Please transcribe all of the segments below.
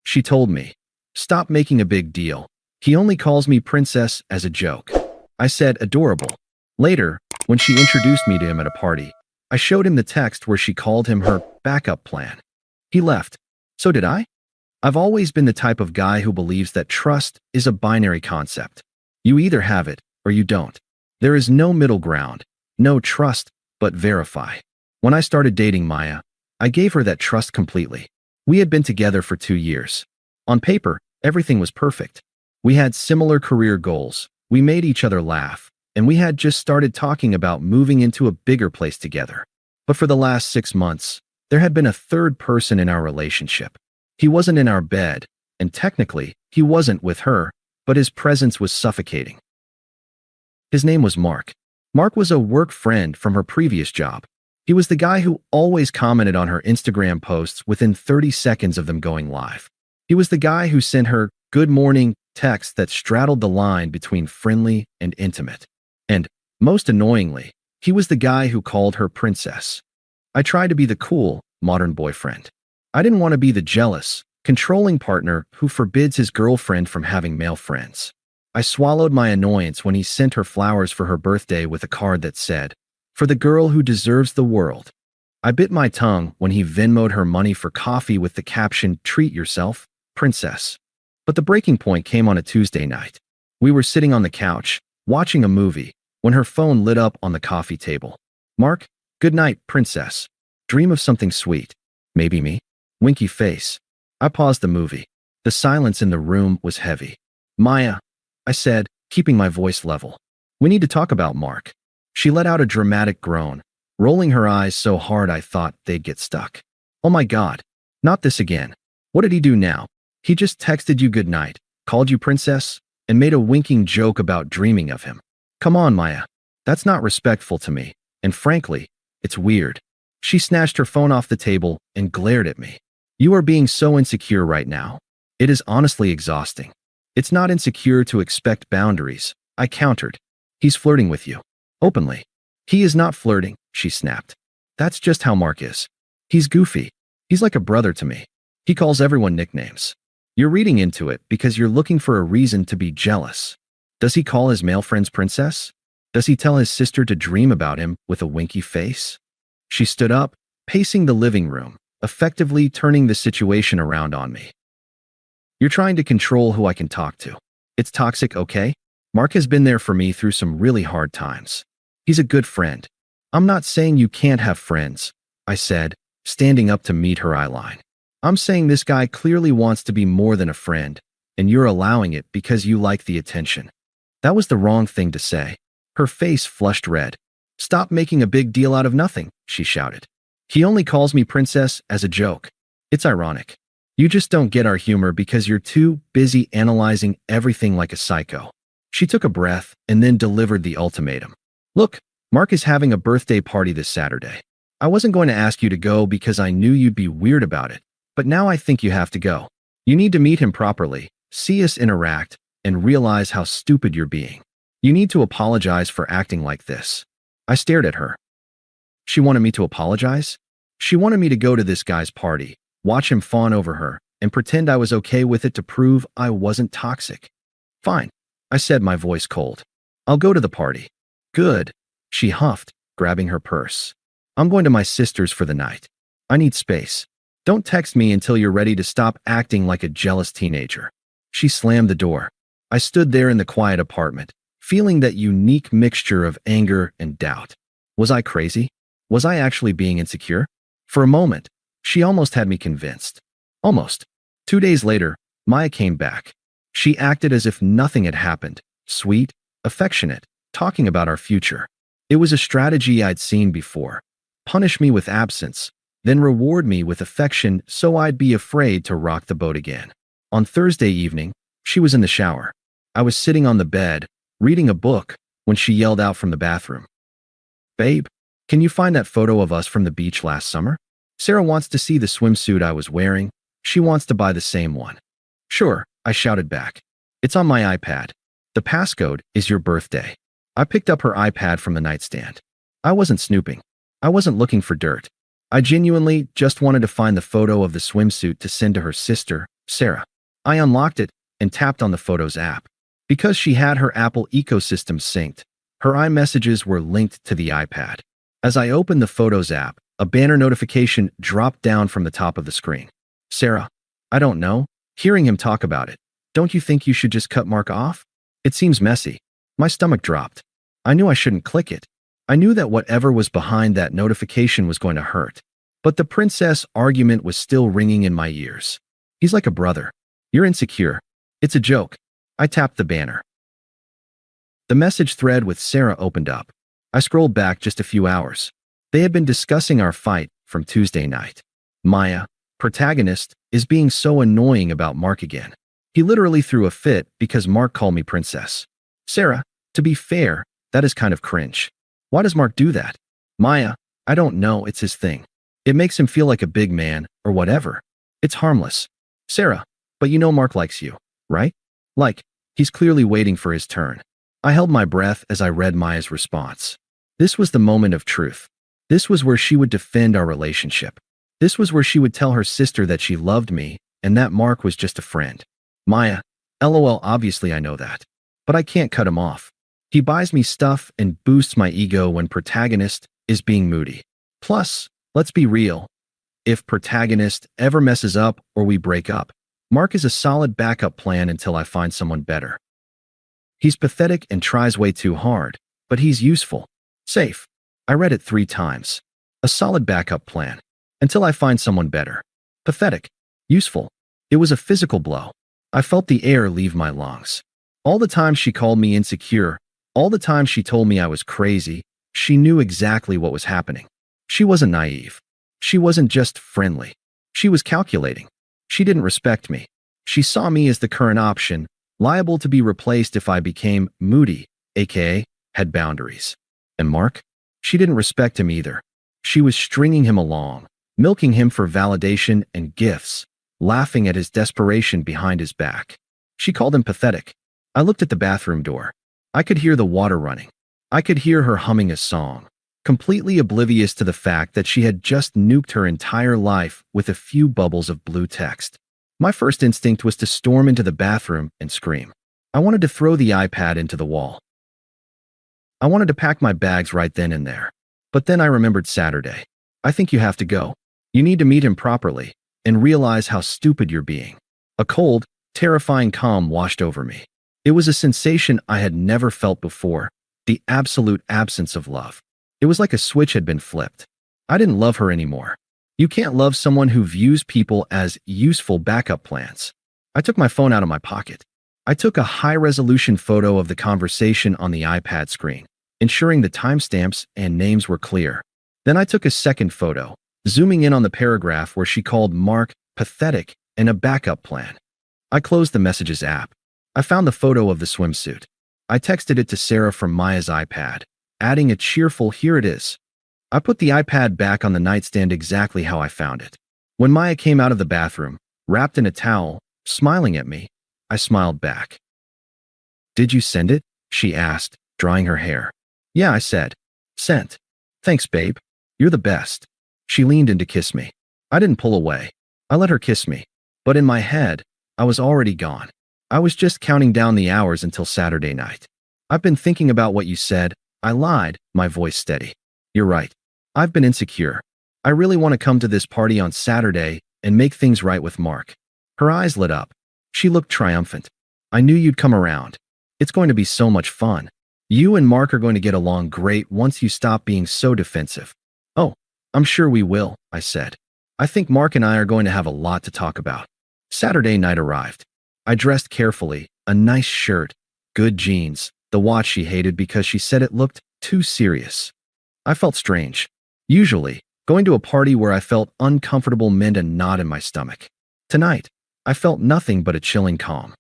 She told me, "Stop making a big deal. He only calls me princess as a joke." I said, "Adorable." Later, when she introduced me to him at a party, I showed him the text where she called him her backup plan. He left. So did I? I've always been the type of guy who believes that trust is a binary concept. You either have it or you don't. There is no middle ground, no trust, but verify. When I started dating Maya, I gave her that trust completely. We had been together for 2 years. On paper, everything was perfect. We had similar career goals, we made each other laugh, and we had just started talking about moving into a bigger place together. But for the last 6 months, there had been a third person in our relationship. He wasn't in our bed, and technically, he wasn't with her, but his presence was suffocating. His name was Mark. Mark was a work friend from her previous job. He was the guy who always commented on her Instagram posts within 30 seconds of them going live. He was the guy who sent her "good morning" text that straddled the line between friendly and intimate. And, most annoyingly, he was the guy who called her princess. I tried to be the cool, modern boyfriend. I didn't want to be the jealous, controlling partner who forbids his girlfriend from having male friends. I swallowed my annoyance when he sent her flowers for her birthday with a card that said, "For the girl who deserves the world." I bit my tongue when he Venmo'd her money for coffee with the caption, "Treat yourself, princess." But the breaking point came on a Tuesday night. We were sitting on the couch, watching a movie, when her phone lit up on the coffee table. "Mark, good night, princess. Dream of something sweet. Maybe me?" Winky face. I paused the movie. The silence in the room was heavy. "Maya," I said, keeping my voice level. "We need to talk about Mark." She let out a dramatic groan, rolling her eyes so hard I thought they'd get stuck. "Oh my God, not this again. What did he do now? He just texted you good night, called you princess, and made a winking joke about dreaming of him. Come on, Maya. That's not respectful to me, and frankly, it's weird." She snatched her phone off the table and glared at me. "You are being so insecure right now. It is honestly exhausting." "It's not insecure to expect boundaries," I countered. "He's flirting with you. Openly." "He is not flirting," she snapped. "That's just how Mark is. He's goofy. He's like a brother to me. He calls everyone nicknames. You're reading into it because you're looking for a reason to be jealous. Does he call his male friends princess? Does he tell his sister to dream about him with a winky face?" She stood up, pacing the living room, effectively turning the situation around on me. "You're trying to control who I can talk to. It's toxic, okay? Mark has been there for me through some really hard times. He's a good friend. I'm not saying you can't have friends," I said, standing up to meet her eyeline. "I'm saying this guy clearly wants to be more than a friend, and you're allowing it because you like the attention." That was the wrong thing to say. Her face flushed red. "Stop making a big deal out of nothing," she shouted. "He only calls me princess as a joke. It's ironic. You just don't get our humor because you're too busy analyzing everything like a psycho." She took a breath and then delivered the ultimatum. "Look, Mark is having a birthday party this Saturday. I wasn't going to ask you to go because I knew you'd be weird about it, but now I think you have to go. You need to meet him properly, see us interact, and realize how stupid you're being. You need to apologize for acting like this." I stared at her. She wanted me to apologize? She wanted me to go to this guy's party, watch him fawn over her, and pretend I was okay with it to prove I wasn't toxic. "Fine," I said, my voice cold. "I'll go to the party." "Good," she huffed, grabbing her purse. "I'm going to my sister's for the night. I need space. Don't text me until you're ready to stop acting like a jealous teenager." She slammed the door. I stood there in the quiet apartment, feeling that unique mixture of anger and doubt. Was I crazy? Was I actually being insecure? For a moment, she almost had me convinced. Almost. 2 days later, Maya came back. She acted as if nothing had happened, sweet, affectionate, talking about our future. It was a strategy I'd seen before. Punish me with absence, then reward me with affection so I'd be afraid to rock the boat again. On Thursday evening, she was in the shower. I was sitting on the bed, reading a book, when she yelled out from the bathroom. "Babe, can you find that photo of us from the beach last summer? Sarah wants to see the swimsuit I was wearing. She wants to buy the same one." "Sure," I shouted back. "It's on my iPad. The passcode is your birthday." I picked up her iPad from the nightstand. I wasn't snooping. I wasn't looking for dirt. I genuinely just wanted to find the photo of the swimsuit to send to her sister, Sarah. I unlocked it and tapped on the Photos app. Because she had her Apple ecosystem synced, her iMessages were linked to the iPad. As I opened the Photos app, a banner notification dropped down from the top of the screen. Sarah, I don't know. Hearing him talk about it, don't you think you should just cut Mark off? It seems messy. My stomach dropped. I knew I shouldn't click it. I knew that whatever was behind that notification was going to hurt. But the princess argument was still ringing in my ears. He's like a brother. You're insecure. It's a joke. I tapped the banner. The message thread with Sarah opened up. I scrolled back just a few hours. They had been discussing our fight from Tuesday night. Maya, protagonist, is being so annoying about Mark again. He literally threw a fit because Mark called me princess. Sarah, to be fair, that is kind of cringe. Why does Mark do that? Maya, I don't know, it's his thing. It makes him feel like a big man, or whatever. It's harmless. Sarah, but you know Mark likes you, right? Like, he's clearly waiting for his turn. I held my breath as I read Maya's response. This was the moment of truth. This was where she would defend our relationship. This was where she would tell her sister that she loved me and that Mark was just a friend. Maya, LOL, obviously I know that. But I can't cut him off. He buys me stuff and boosts my ego when protagonist is being moody. Plus, let's be real. If protagonist ever messes up or we break up, Mark is a solid backup plan until I find someone better. He's pathetic and tries way too hard, but he's useful. Safe. I read it 3 times. A solid backup plan. Until I find someone better. Pathetic. Useful. It was a physical blow. I felt the air leave my lungs. All the time she called me insecure, all the time she told me I was crazy, she knew exactly what was happening. She wasn't naive. She wasn't just friendly. She was calculating. She didn't respect me. She saw me as the current option, liable to be replaced if I became moody, aka had boundaries. And Mark? She didn't respect him either. She was stringing him along, milking him for validation and gifts, laughing at his desperation behind his back. She called him pathetic. I looked at the bathroom door. I could hear the water running. I could hear her humming a song, completely oblivious to the fact that she had just nuked her entire life with a few bubbles of blue text. My first instinct was to storm into the bathroom and scream. I wanted to throw the iPad into the wall. I wanted to pack my bags right then and there. But then I remembered Saturday. I think you have to go. You need to meet him properly and realize how stupid you're being. A cold, terrifying calm washed over me. It was a sensation I had never felt before, the absolute absence of love. It was like a switch had been flipped. I didn't love her anymore. You can't love someone who views people as useful backup plans. I took my phone out of my pocket. I took a high-resolution photo of the conversation on the iPad screen, ensuring the timestamps and names were clear. Then I took a second photo, zooming in on the paragraph where she called Mark pathetic and a backup plan. I closed the Messages app. I found the photo of the swimsuit. I texted it to Sarah from Maya's iPad, adding a cheerful "here it is." I put the iPad back on the nightstand exactly how I found it. When Maya came out of the bathroom, wrapped in a towel, smiling at me, I smiled back. "Did you send it?" she asked, drying her hair. "Yeah," I said. "Sent. Thanks, babe. You're the best." She leaned in to kiss me. I didn't pull away. I let her kiss me. But in my head, I was already gone. I was just counting down the hours until Saturday night. "I've been thinking about what you said." I lied, my voice steady. "You're right. I've been insecure. I really want to come to this party on Saturday and make things right with Mark." Her eyes lit up. She looked triumphant. "I knew you'd come around. It's going to be so much fun. You and Mark are going to get along great once you stop being so defensive." "Oh, I'm sure we will," I said. "I think Mark and I are going to have a lot to talk about." Saturday night arrived. I dressed carefully, a nice shirt, good jeans, the watch she hated because she said it looked too serious. I felt strange. Usually, going to a party where I felt uncomfortable meant a knot in my stomach. Tonight, I felt nothing but a chilling calm.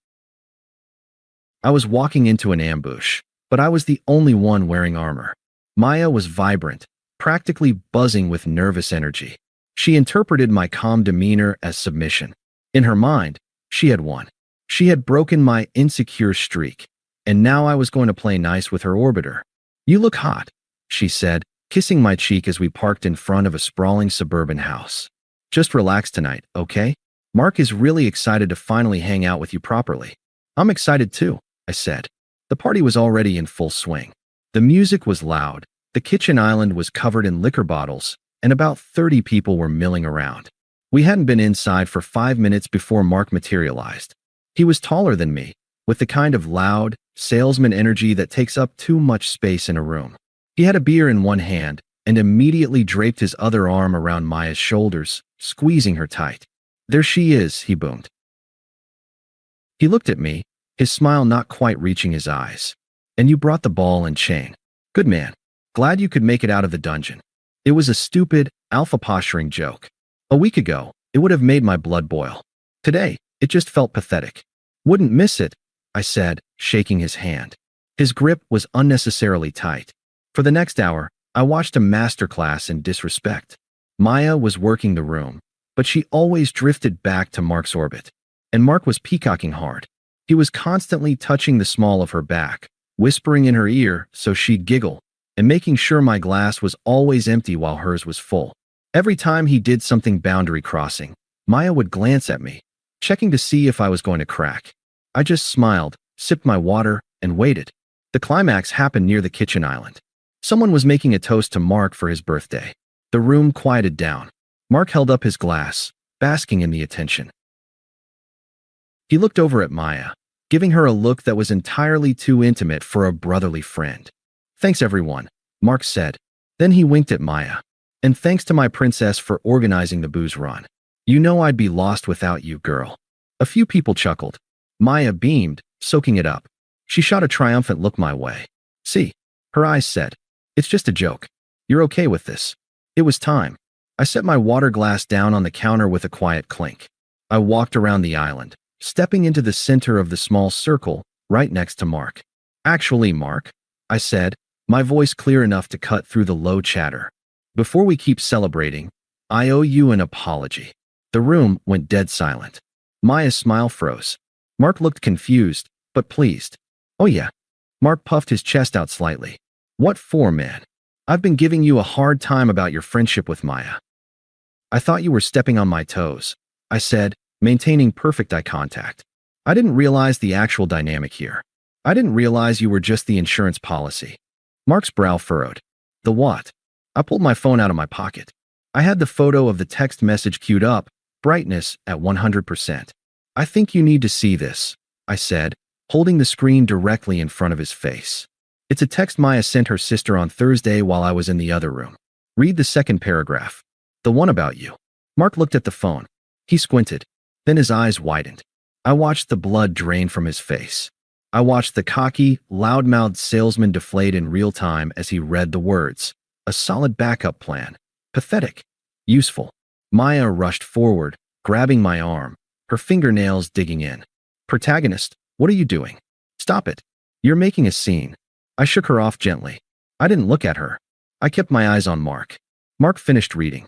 I was walking into an ambush, but I was the only one wearing armor. Maya was vibrant, practically buzzing with nervous energy. She interpreted my calm demeanor as submission. In her mind, she had won. She had broken my insecure streak, and now I was going to play nice with her orbiter. "You look hot," she said, kissing my cheek as we parked in front of a sprawling suburban house. Just relax tonight, okay? Mark is really excited to finally hang out with you properly. I'm excited too, I said. The party was already in full swing. The music was loud, the kitchen island was covered in liquor bottles, and about 30 people were milling around. We hadn't been inside for 5 minutes before Mark materialized. He was taller than me, with the kind of loud, salesman energy that takes up too much space in a room. He had a beer in one hand and immediately draped his other arm around Maya's shoulders, squeezing her tight. "There she is," he boomed. He looked at me, his smile not quite reaching his eyes. "And you brought the ball and chain. Good man. Glad you could make it out of the dungeon." It was a stupid, alpha-posturing joke. A week ago, it would have made my blood boil. Today, it just felt pathetic. "Wouldn't miss it," I said, shaking his hand. His grip was unnecessarily tight. For the next hour, I watched a masterclass in disrespect. Maya was working the room, but she always drifted back to Mark's orbit. And Mark was peacocking hard. He was constantly touching the small of her back, whispering in her ear so she'd giggle, and making sure my glass was always empty while hers was full. Every time he did something boundary-crossing, Maya would glance at me, checking to see if I was going to crack. I just smiled, sipped my water, and waited. The climax happened near the kitchen island. Someone was making a toast to Mark for his birthday. The room quieted down. Mark held up his glass, basking in the attention. He looked over at Maya, giving her a look that was entirely too intimate for a brotherly friend. "Thanks, everyone," Mark said. Then he winked at Maya. "And thanks to my princess for organizing the booze run. You know I'd be lost without you, girl." A few people chuckled. Maya beamed, soaking it up. She shot a triumphant look my way. "See," her eyes said. "It's just a joke. You're okay with this." It was time. I set my water glass down on the counter with a quiet clink. I walked around the island, stepping into the center of the small circle, right next to Mark. "Actually, Mark," I said, my voice clear enough to cut through the low chatter. "Before we keep celebrating, I owe you an apology." The room went dead silent. Maya's smile froze. Mark looked confused, but pleased. "Oh yeah." Mark puffed his chest out slightly. "What for, man? I've been giving you a hard time about your friendship with Maya." "I thought you were stepping on my toes," I said, maintaining perfect eye contact. "I didn't realize the actual dynamic here. I didn't realize you were just the insurance policy." Mark's brow furrowed. "The what?" I pulled my phone out of my pocket. I had the photo of the text message queued up, brightness at 100%. "I think you need to see this," I said, holding the screen directly in front of his face. "It's a text Maya sent her sister on Thursday while I was in the other room. Read the second paragraph. The one about you." Mark looked at the phone. He squinted. Then his eyes widened. I watched the blood drain from his face. I watched the cocky, loud-mouthed salesman deflate in real time as he read the words. A solid backup plan. Pathetic. Useful. Maya rushed forward, grabbing my arm, her fingernails digging in. "Protagonist, what are you doing? Stop it. You're making a scene." I shook her off gently. I didn't look at her. I kept my eyes on Mark. Mark finished reading.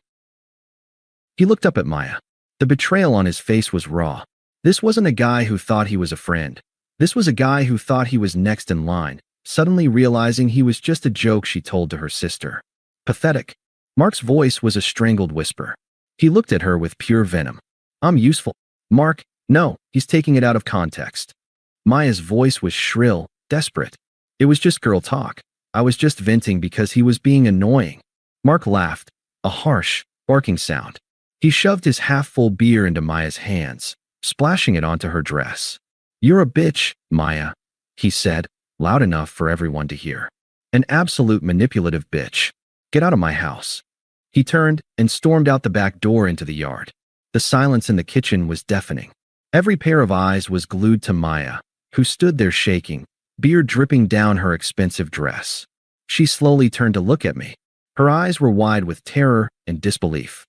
He looked up at Maya. The betrayal on his face was raw. This wasn't a guy who thought he was a friend. This was a guy who thought he was next in line, suddenly realizing he was just a joke she told to her sister. Pathetic. Mark's voice was a strangled whisper. He looked at her with pure venom. "I'm useful." "Mark, no," he's taking it out of context. Maya's voice was shrill, desperate. "It was just girl talk. I was just venting because he was being annoying." Mark laughed, a harsh, barking sound. He shoved his half-full beer into Maya's hands, splashing it onto her dress. "You're a bitch, Maya," he said, loud enough for everyone to hear. "An absolute manipulative bitch. Get out of my house." He turned and stormed out the back door into the yard. The silence in the kitchen was deafening. Every pair of eyes was glued to Maya, who stood there shaking, beer dripping down her expensive dress. She slowly turned to look at me. Her eyes were wide with terror and disbelief.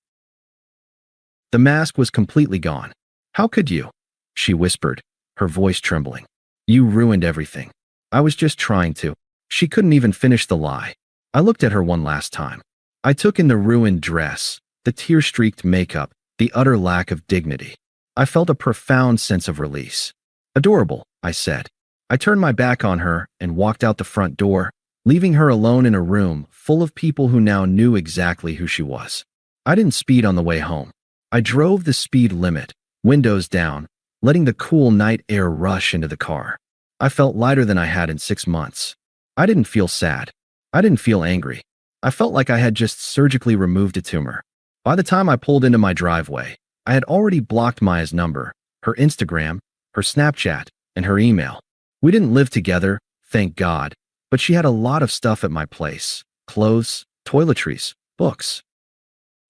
The mask was completely gone. "How could you?" she whispered, her voice trembling. "You ruined everything." "I was just trying to." She couldn't even finish the lie. I looked at her one last time. I took in the ruined dress, the tear-streaked makeup, the utter lack of dignity. I felt a profound sense of release. "Adorable," I said. I turned my back on her and walked out the front door, leaving her alone in a room full of people who now knew exactly who she was. I didn't speed on the way home. I drove the speed limit, windows down, letting the cool night air rush into the car. I felt lighter than I had in 6 months. I didn't feel sad. I didn't feel angry. I felt like I had just surgically removed a tumor. By the time I pulled into my driveway, I had already blocked Maya's number, her Instagram, her Snapchat, and her email. We didn't live together, thank God, but she had a lot of stuff at my place: clothes, toiletries, books.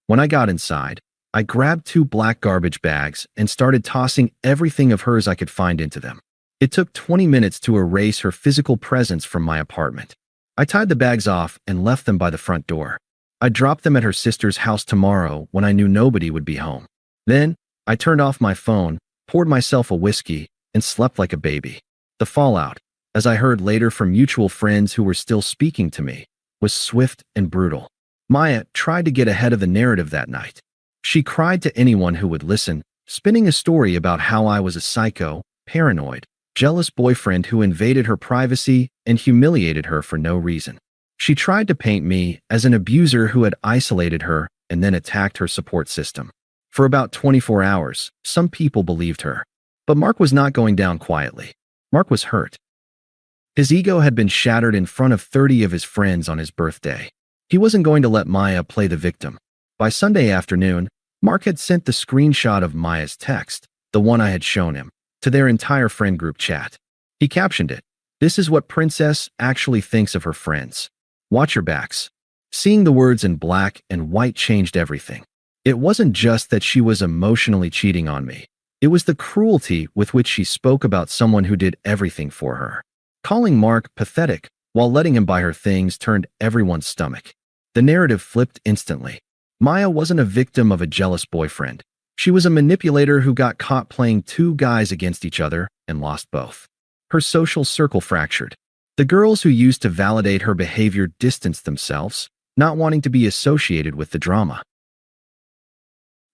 When I got inside, I grabbed 2 black garbage bags and started tossing everything of hers I could find into them. It took 20 minutes to erase her physical presence from my apartment. I tied the bags off and left them by the front door. I dropped them at her sister's house tomorrow when I knew nobody would be home. Then, I turned off my phone, poured myself a whiskey, and slept like a baby. The fallout, as I heard later from mutual friends who were still speaking to me, was swift and brutal. Maya tried to get ahead of the narrative that night. She cried to anyone who would listen, spinning a story about how I was a psycho, paranoid, jealous boyfriend who invaded her privacy and humiliated her for no reason. She tried to paint me as an abuser who had isolated her and then attacked her support system. For about 24 hours, some people believed her. But Mark was not going down quietly. Mark was hurt. His ego had been shattered in front of 30 of his friends on his birthday. He wasn't going to let Maya play the victim. By Sunday afternoon, Mark had sent the screenshot of Maya's text, the one I had shown him, to their entire friend group chat. He captioned it, "This is what Princess actually thinks of her friends. Watch your backs." Seeing the words in black and white changed everything. It wasn't just that she was emotionally cheating on me. It was the cruelty with which she spoke about someone who did everything for her. Calling Mark pathetic while letting him buy her things turned everyone's stomach. The narrative flipped instantly. Maya wasn't a victim of a jealous boyfriend. She was a manipulator who got caught playing 2 guys against each other and lost both. Her social circle fractured. The girls who used to validate her behavior distanced themselves, not wanting to be associated with the drama.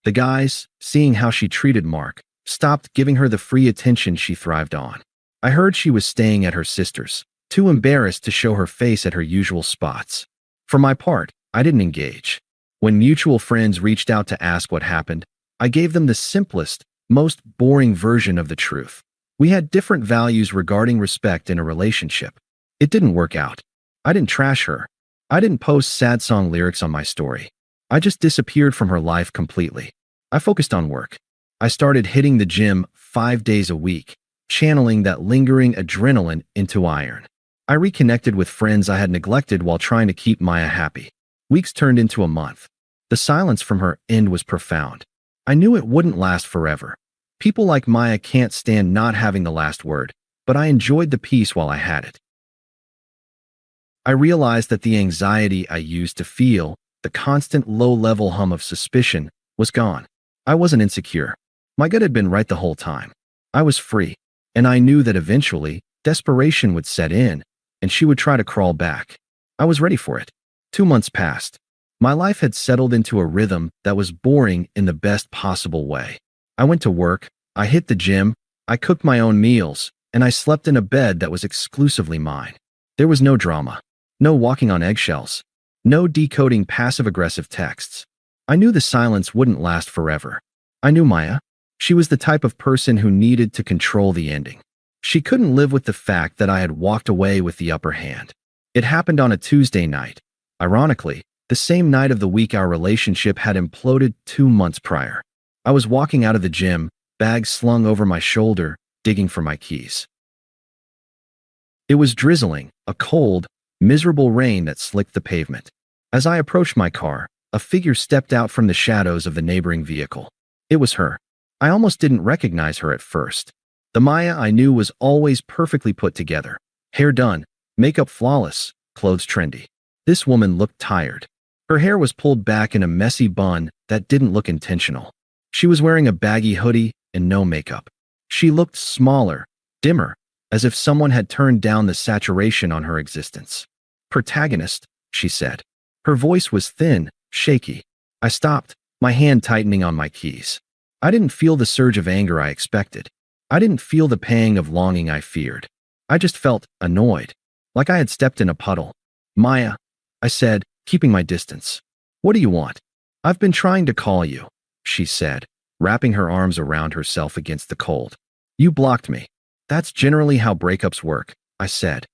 The guys, seeing how she treated Mark, stopped giving her the free attention she thrived on. I heard she was staying at her sister's, too embarrassed to show her face at her usual spots. For my part, I didn't engage. When mutual friends reached out to ask what happened, I gave them the simplest, most boring version of the truth. We had different values regarding respect in a relationship. It didn't work out. I didn't trash her. I didn't post sad song lyrics on my story. I just disappeared from her life completely. I focused on work. I started hitting the gym 5 days a week, channeling that lingering adrenaline into iron. I reconnected with friends I had neglected while trying to keep Maya happy. Weeks turned into a month. The silence from her end was profound. I knew it wouldn't last forever. People like Maya can't stand not having the last word, but I enjoyed the peace while I had it. I realized that the anxiety I used to feel, the constant low-level hum of suspicion, was gone. I wasn't insecure. My gut had been right the whole time. I was free, and I knew that eventually, desperation would set in, and she would try to crawl back. I was ready for it. 2 months passed. My life had settled into a rhythm that was boring in the best possible way. I went to work, I hit the gym, I cooked my own meals, and I slept in a bed that was exclusively mine. There was no drama. No walking on eggshells. No decoding passive-aggressive texts. I knew the silence wouldn't last forever. I knew Maya. She was the type of person who needed to control the ending. She couldn't live with the fact that I had walked away with the upper hand. It happened on a Tuesday night. Ironically, the same night of the week our relationship had imploded 2 months prior. I was walking out of the gym, bags slung over my shoulder, digging for my keys. It was drizzling, a cold, miserable rain that slicked the pavement. As I approached my car, a figure stepped out from the shadows of the neighboring vehicle. It was her. I almost didn't recognize her at first. The Maya I knew was always perfectly put together. Hair done, makeup flawless, clothes trendy. This woman looked tired. Her hair was pulled back in a messy bun that didn't look intentional. She was wearing a baggy hoodie and no makeup. She looked smaller, dimmer, as if someone had turned down the saturation on her existence. "Protagonist," she said. Her voice was thin, shaky. I stopped, my hand tightening on my keys. I didn't feel the surge of anger I expected. I didn't feel the pang of longing I feared. I just felt annoyed, like I had stepped in a puddle. Maya, I said, keeping my distance. What do you want? I've been trying to call you, she said, wrapping her arms around herself against the cold. You blocked me. That's generally how breakups work, I said.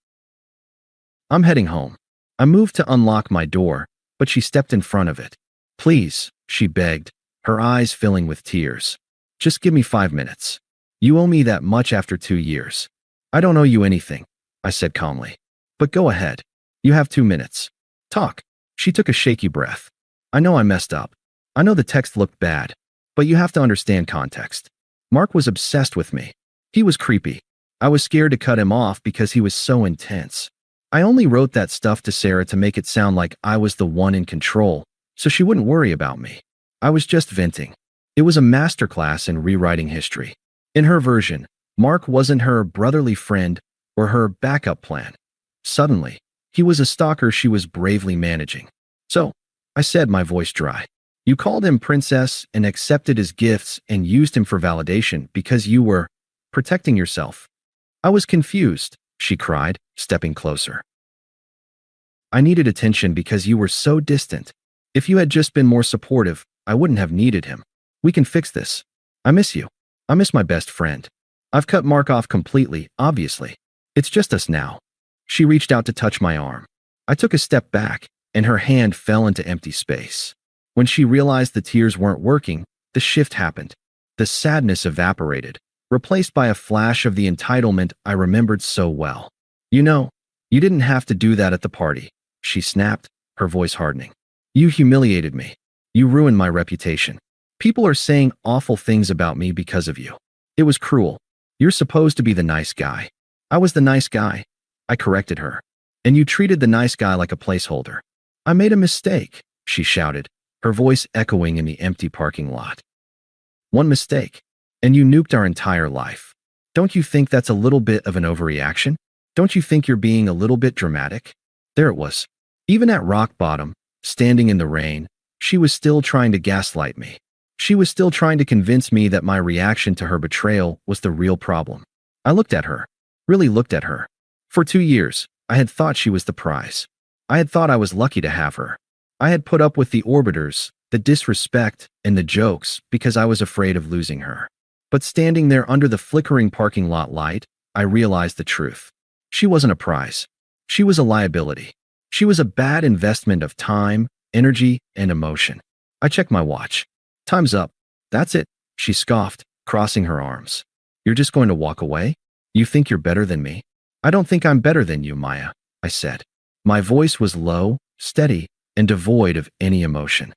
I'm heading home. I moved to unlock my door, but she stepped in front of it. Please, she begged, her eyes filling with tears. Just give me 5 minutes. You owe me that much after 2 years. I don't owe you anything, I said calmly. But go ahead. You have 2 minutes. Talk. She took a shaky breath. I know I messed up. I know the text looked bad. But you have to understand context. Mark was obsessed with me. He was creepy. I was scared to cut him off because he was so intense. I only wrote that stuff to Sarah to make it sound like I was the one in control, so she wouldn't worry about me. I was just venting. It was a masterclass in rewriting history. In her version, Mark wasn't her brotherly friend or her backup plan. Suddenly, he was a stalker she was bravely managing. So, I said, my voice dry. You called him princess and accepted his gifts and used him for validation because you were protecting yourself. I was confused, she cried, stepping closer. I needed attention because you were so distant. If you had just been more supportive, I wouldn't have needed him. We can fix this. I miss you. I miss my best friend. I've cut Mark off completely, obviously. It's just us now. She reached out to touch my arm. I took a step back, and her hand fell into empty space. When she realized the tears weren't working, the shift happened. The sadness evaporated, replaced by a flash of the entitlement I remembered so well. You know, you didn't have to do that at the party, she snapped, her voice hardening. You humiliated me. You ruined my reputation. People are saying awful things about me because of you. It was cruel. You're supposed to be the nice guy. I was the nice guy. I corrected her. And you treated the nice guy like a placeholder. I made a mistake, she shouted, her voice echoing in the empty parking lot. One mistake, and you nuked our entire life. Don't you think that's a little bit of an overreaction? Don't you think you're being a little bit dramatic? There it was. Even at rock bottom, standing in the rain, she was still trying to gaslight me. She was still trying to convince me that my reaction to her betrayal was the real problem. I looked at her, really looked at her. For 2 years, I had thought she was the prize. I had thought I was lucky to have her. I had put up with the orbiters, the disrespect, and the jokes because I was afraid of losing her. But standing there under the flickering parking lot light, I realized the truth. She wasn't a prize. She was a liability. She was a bad investment of time, energy, and emotion. I checked my watch. Time's up. That's it, she scoffed, crossing her arms. You're just going to walk away? You think you're better than me? I don't think I'm better than you, Maya, I said. My voice was low, steady, and devoid of any emotion.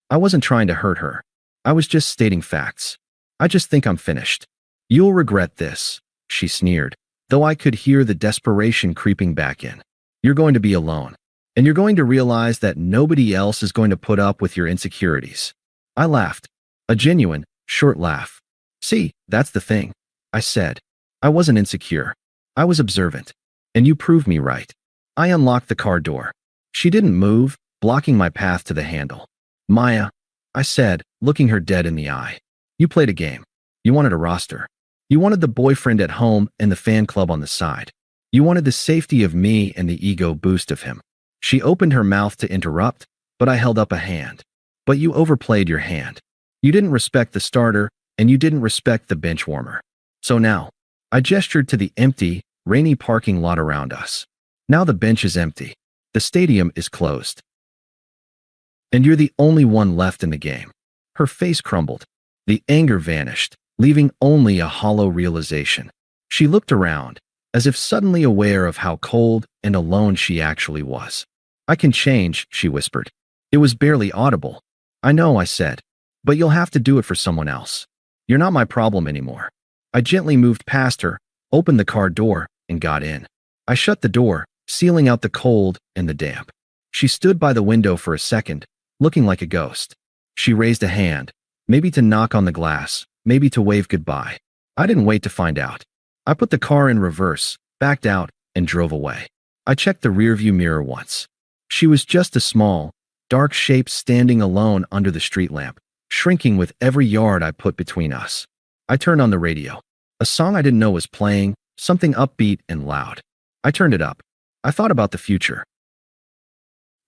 I wasn't trying to hurt her. I was just stating facts. I just think I'm finished. You'll regret this, she sneered, though I could hear the desperation creeping back in. You're going to be alone, and you're going to realize that nobody else is going to put up with your insecurities. I laughed, a genuine, short laugh. See, that's the thing, I said. I wasn't insecure. I was observant, and you proved me right. I unlocked the car door. She didn't move, blocking my path to the handle. Maya, I said, looking her dead in the eye. You played a game. You wanted a roster. You wanted the boyfriend at home and the fan club on the side. You wanted the safety of me and the ego boost of him. She opened her mouth to interrupt, but I held up a hand. But you overplayed your hand. You didn't respect the starter, and you didn't respect the bench warmer. So now, I gestured to the empty, rainy parking lot around us. Now the bench is empty. The stadium is closed. And you're the only one left in the game. Her face crumbled. The anger vanished, leaving only a hollow realization. She looked around, as if suddenly aware of how cold and alone she actually was. I can change, she whispered. It was barely audible. I know, I said, but you'll have to do it for someone else. You're not my problem anymore. I gently moved past her, opened the car door, and got in. I shut the door, sealing out the cold and the damp. She stood by the window for a second, looking like a ghost. She raised a hand, maybe to knock on the glass, maybe to wave goodbye. I didn't wait to find out. I put the car in reverse, backed out, and drove away. I checked the rearview mirror once. She was just a small, dark shape standing alone under the street lamp, shrinking with every yard I put between us. I turned on the radio. A song I didn't know was playing, something upbeat and loud. I turned it up. I thought about the future.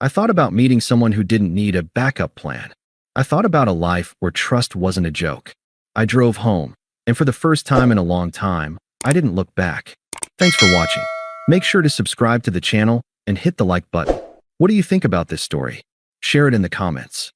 I thought about meeting someone who didn't need a backup plan. I thought about a life where trust wasn't a joke. I drove home, and for the first time in a long time, I didn't look back. Thanks for watching. Make sure to subscribe to the channel and hit the like button. What do you think about this story? Share it in the comments.